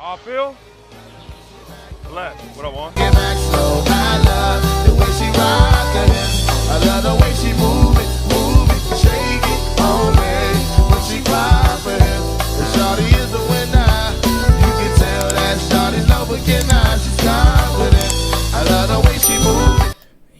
How I feel? Blessed. What I want? Get back slow. I love the way she rock it. I love the way she move it, shake it on me. When she cry for him, the shawty is the winner. You can tell that shawty's no beginner. She's confident. I love the way she move it.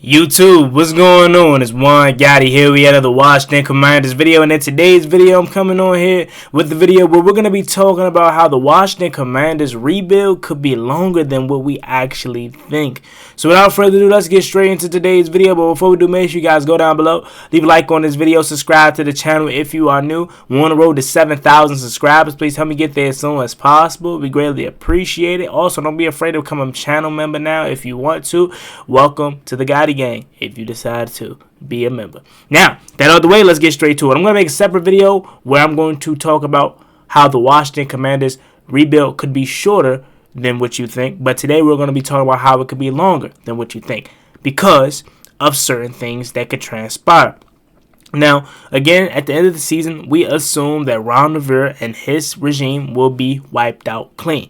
YouTube, what's going on? It's Juan Gotti here. We had another Washington Commanders video, and in today's video, I'm coming on here with the video where we're going to be talking about how the Washington Commanders rebuild could be longer than what we actually think. So without further ado, let's get straight into today's video. But before we do, make sure you guys go down below, leave a like on this video, subscribe to the channel if you are new. We're on the road to 7,000 subscribers. Please help me get there as soon as possible. We greatly appreciate it. Also, don't be afraid to become a channel member now if you want to. Welcome to the Gotti Gang if you decide to be a member. Now, that out of the way, let's get straight to it. I'm going to make a separate video where I'm going to talk about how the Washington Commanders rebuild could be shorter than what you think. But today we're going to be talking about how it could be longer than what you think because of certain things that could transpire. Now, again, at the end of the season, we assume that Ron Rivera and his regime will be wiped out clean.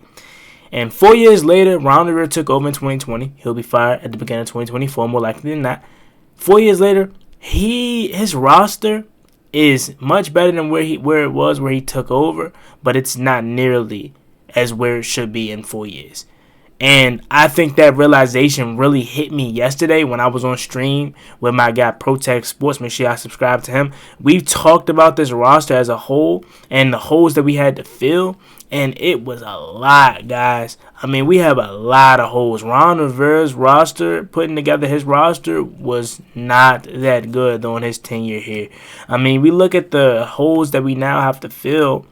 And 4 years later, Ron Rivera took over in 2020. He'll be fired at the beginning of 2024, more likely than not. 4 years later, his roster is much better than where he took over, but it's not nearly as where it should be in 4 years. And I think that realization really hit me yesterday when I was on stream with my guy Protect Sports. Make sure I subscribe to him. We've talked about this roster as a whole and the holes that we had to fill. And it was a lot, guys. I mean, we have a lot of holes. Ron Rivera's roster, putting together his roster, was not that good on his tenure here. I mean, we look at the holes that we now have to fill.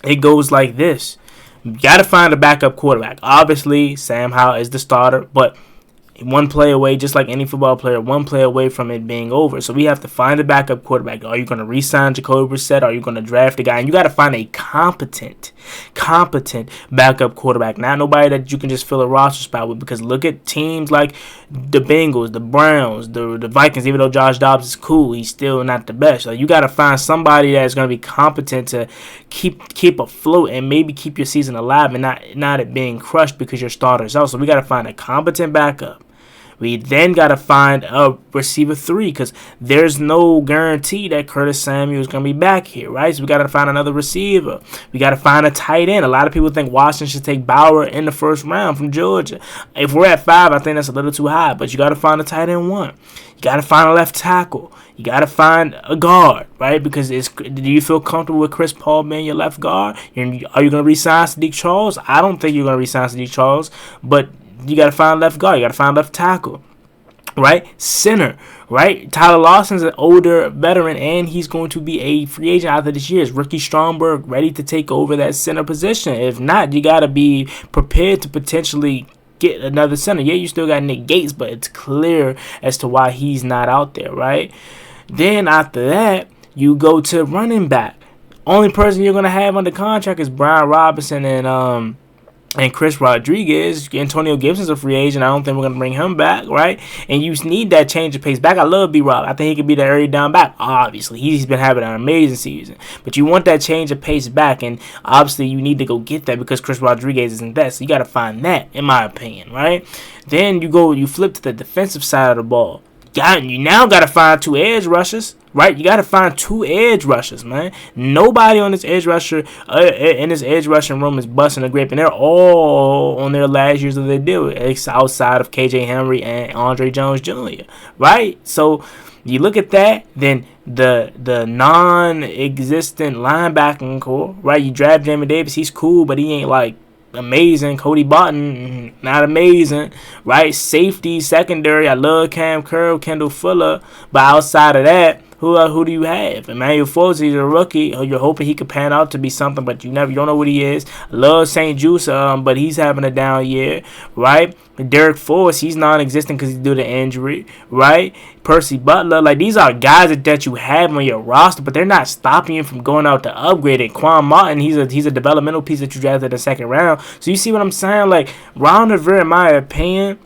It goes like this. You got to find a backup quarterback. Obviously, Sam Howell is the starter, but one play away, just like any football player, one play away from it being over. So we have to find a backup quarterback. Are you going to re-sign Jacoby Brissett? Are you going to draft a guy? And you got to find a competent backup quarterback. Not nobody that you can just fill a roster spot with, because look at teams like the Bengals, the Browns, the Vikings. Even though Josh Dobbs is cool, he's still not the best. So you got to find somebody that's going to be competent to keep afloat and maybe keep your season alive and not it being crushed because your starter's out. So we got to find a competent backup. We then got to find a receiver 3 because there's no guarantee that Curtis Samuel is going to be back here, right? So we got to find another receiver. We got to find a tight end. A lot of people think Washington should take Bauer in the first round from Georgia. If we're at 5, I think that's a little too high, but you got to find a tight end 1. You got to find a left tackle. You got to find a guard, right? Because do you feel comfortable with Chris Paul being your left guard? Are you going to re-sign Sadiq Charles? I don't think you're going to re-sign Sadiq Charles, but you got to find left guard. You got to find left tackle, right? Center, right? Tyler Lawson's an older veteran, and he's going to be a free agent after this year. Is Ricky Stromberg ready to take over that center position? If not, you got to be prepared to potentially get another center. Yeah, you still got Nick Gates, but it's clear as to why he's not out there, right? Then after that, you go to running back. Only person you're going to have under contract is Brian Robinson and Chris Rodriguez. Antonio Gibson's a free agent. I don't think we're going to bring him back, right? And you need that change of pace back. I love B-Rob. I think he could be the area down back. Obviously, he's been having an amazing season. But you want that change of pace back, and obviously you need to go get that because Chris Rodriguez isn't that. So you got to find that, in my opinion, right? Then you flip to the defensive side of the ball. You now got to find 2 edge rushers, right? You got to find 2 edge rushers, man. Nobody on this edge rusher in this edge rushing room is busting a grape, and they're all on their last years of their deal, outside of KJ Henry and Andre Jones Jr., right? So you look at that, then the non-existent linebacking core, right? You draft Jamie Davis, he's cool, but he ain't like amazing. Cody Barton, not amazing, right? Safety, secondary, I love Cam Curl, Kendall Fuller, but outside of that, who do you have? Emmanuel Forbes, he's a rookie. You're hoping he could pan out to be something, but you don't know what he is. I love St. Juice, but he's having a down year, right? Derek Forrest, he's non-existent because he's due to injury, right? Percy Butler, like these are guys that you have on your roster, but they're not stopping you from going out to upgrade it. Quan Martin, he's a developmental piece that you drafted in the second round. So you see what I'm saying? Like Ron Rivera, in my opinion,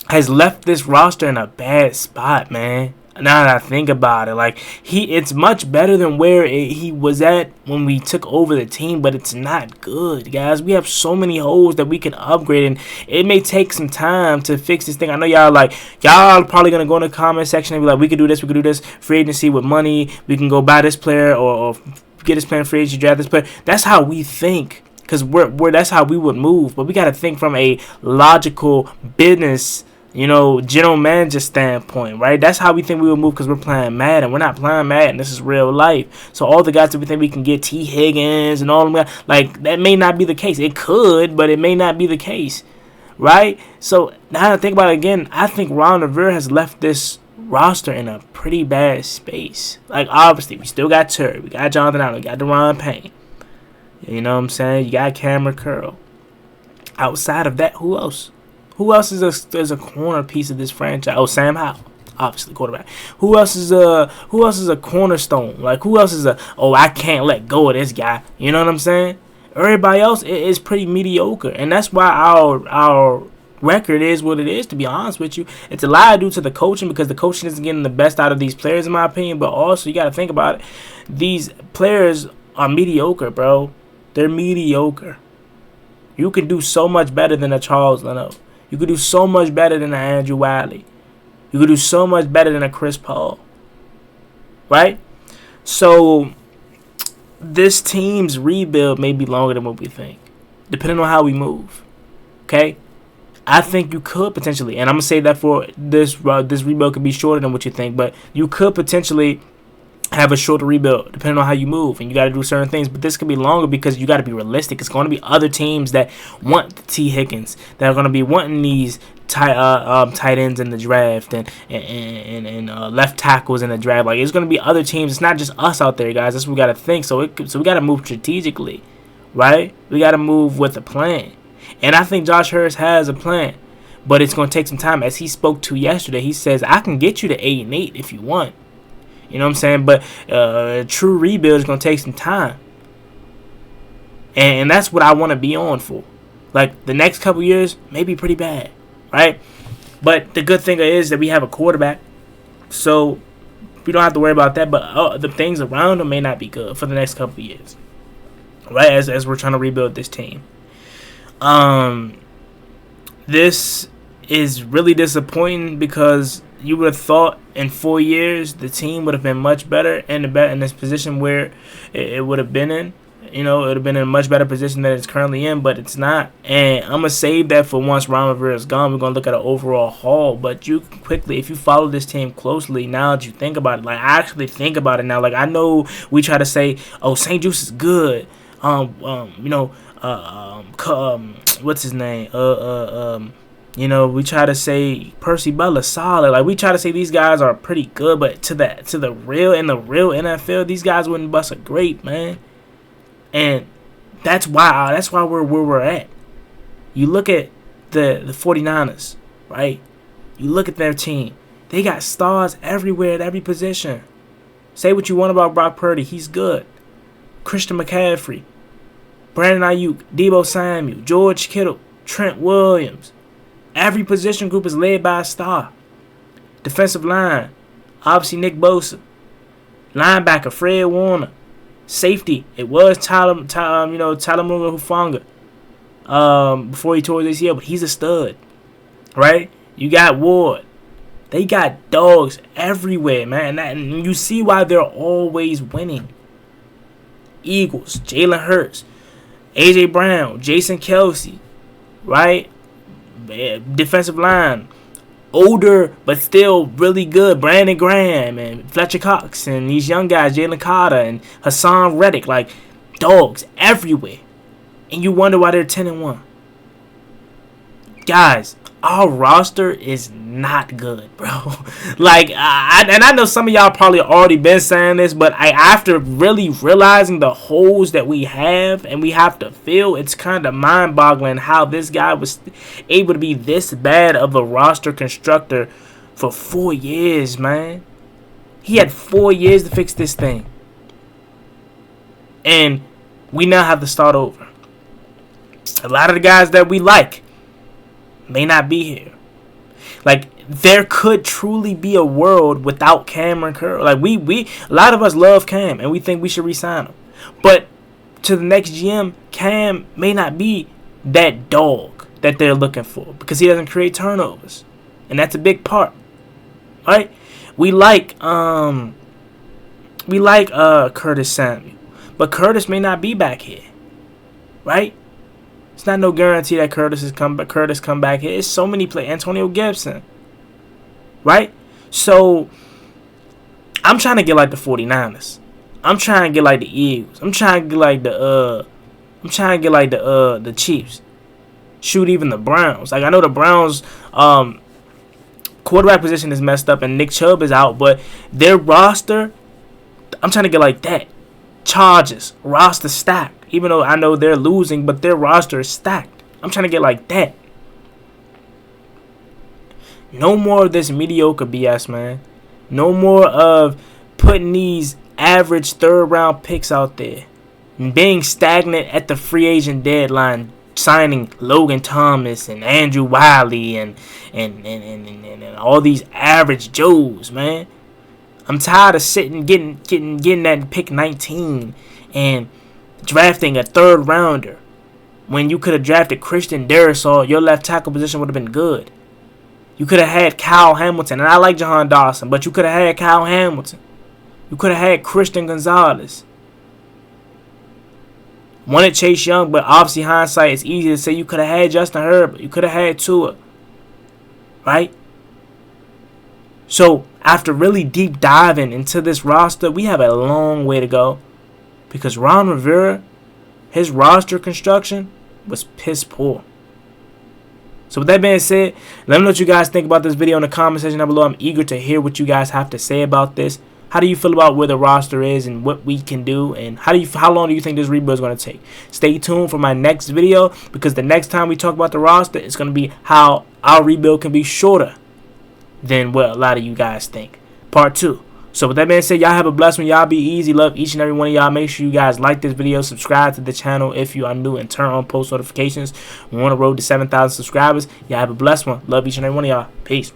has left this roster in a bad spot, man. Now that I think about it, like it's much better than where he was at when we took over the team, but it's not good, guys. We have so many holes that we can upgrade, and it may take some time to fix this thing. I know y'all probably gonna go in the comment section and be like, we could do this, free agency with money, we can go buy this player or get this player in free agency, draft this player. That's how we think, because that's how we would move. But we gotta think from a logical business, general manager standpoint, right? That's how we think we will move, because we're playing Madden. We're not playing Madden. This is real life. So all the guys that we think we can get, T. Higgins and all of them, like, that may not be the case. It could, but it may not be the case, right? So now that I think about it again, I think Ron Rivera has left this roster in a pretty bad space. Like, obviously, we still got Terry. We got Jonathan Allen. We got Deron Payne. You know what I'm saying? You got Cameron Curl. Outside of that, who else? Who else is a corner piece of this franchise? Oh, Sam Howell, obviously quarterback. Who else is a cornerstone? Like, who else is I can't let go of this guy? You know what I'm saying? Everybody else is pretty mediocre, and that's why our record is what it is. To be honest with you, it's a lot due to the coaching, because the coaching isn't getting the best out of these players, in my opinion. But also, you got to think about it. These players are mediocre, bro. They're mediocre. You can do so much better than a Charles Leno. You could do so much better than an Andrew Wiley. You could do so much better than a Chris Paul. Right? So, this team's rebuild may be longer than what we think, depending on how we move. Okay? I think you could potentially, and I'm going to say that for this rebuild could be shorter than what you think, but you could potentially have a shorter rebuild depending on how you move, and you got to do certain things. But this could be longer because you got to be realistic. It's going to be other teams that want the T. Higgins, that are going to be wanting these tight ends in the draft and left tackles in the draft. Like, it's going to be other teams. It's not just us out there, guys. That's what we got to think. So we got to move strategically, right? We got to move with a plan, and I think Josh Harris has a plan, but it's going to take some time. As he spoke to yesterday, he says, I can get you to 8-8 if you want. You know what I'm saying? But a true rebuild is going to take some time. And that's what I want to be on for. Like, the next couple years may be pretty bad, right? But the good thing is that we have a quarterback. So we don't have to worry about that. But the things around him may not be good for the next couple years, right? As we're trying to rebuild this team. This is really disappointing, because you would have thought in 4 years the team would have been much better in this position where it would have been in. It would have been in a much better position than it's currently in, but it's not. And I'm going to save that for once Ron Rivera is gone. We're going to look at an overall haul. But you quickly, if you follow this team closely, now that you think about it, like, I actually think about it now. Like, I know we try to say, oh, St. Juice is good. What's his name? We try to say Percy Butler solid. Like, we try to say these guys are pretty good, but in the real NFL, these guys wouldn't bust a grape, man. And that's why we're where we're at. You look at the 49ers, right? You look at their team. They got stars everywhere at every position. Say what you want about Brock Purdy, he's good. Christian McCaffrey, Brandon Ayuk, Deebo Samuel, George Kittle, Trent Williams. Every position group is led by a star. Defensive line, obviously Nick Bosa. Linebacker, Fred Warner. Safety, it was Tyler Hufanga before he tore his ACL, but he's a stud, right? You got Ward. They got dogs everywhere, man. And you see why they're always winning. Eagles, Jalen Hurts, A.J. Brown, Jason Kelsey, right? Defensive line, older but still really good, Brandon Graham and Fletcher Cox and these young guys, Jalen Carter and Hassan Reddick, like, dogs everywhere. And you wonder why they're 10-1. Guys, our roster is not good, bro. Like, I know some of y'all probably already been saying this, but after really realizing the holes that we have and we have to fill, it's kind of mind-boggling how this guy was able to be this bad of a roster constructor for 4 years, man. He had 4 years to fix this thing. And we now have to start over. A lot of the guys that we like may not be here. Like, there could truly be a world without Cameron Curl. Like, a lot of us love Cam, and we think we should re-sign him. But to the next GM, Cam may not be that dog that they're looking for because he doesn't create turnovers, and that's a big part. Right? We like Curtis Samuel, but Curtis may not be back here. Right? It's not no guarantee that Curtis come back here. It's so many players. Antonio Gibson. Right? So I'm trying to get like the 49ers. I'm trying to get like the Eagles. I'm trying to get like the Chiefs. Shoot, even the Browns. Like, I know the Browns quarterback position is messed up and Nick Chubb is out, but their roster, I'm trying to get like that. Chargers roster stacked. Even though I know they're losing, but their roster is stacked. I'm trying to get like that. No more of this mediocre BS, man. No more of putting these average third-round picks out there and being stagnant at the free agent deadline, signing Logan Thomas and Andrew Wiley and all these average Joes, man. I'm tired of sitting, getting that pick 19 and drafting a third rounder when you could have drafted Christian Darrisaw. Your left tackle position would have been good. You could have had Kyle Hamilton, and I like Jahan Dawson, but you could have had Kyle Hamilton. You could have had Christian Gonzalez. Wanted Chase Young, but obviously hindsight, it's easy to say you could have had Justin Herbert. You could have had Tua. Right? So, after really deep diving into this roster, we have a long way to go. Because Ron Rivera, his roster construction was piss poor. So with that being said, let me know what you guys think about this video in the comment section down below. I'm eager to hear what you guys have to say about this. How do you feel about where the roster is and what we can do? And how long do you think this rebuild is going to take? Stay tuned for my next video, because the next time we talk about the roster, it's going to be how our rebuild can be shorter than what a lot of you guys think. Part 2. So with that being said, y'all have a blessed one. Y'all be easy. Love each and every one of y'all. Make sure you guys like this video, subscribe to the channel if you are new, and turn on post notifications. We're on the road to 7,000 subscribers. Y'all have a blessed one. Love each and every one of y'all. Peace.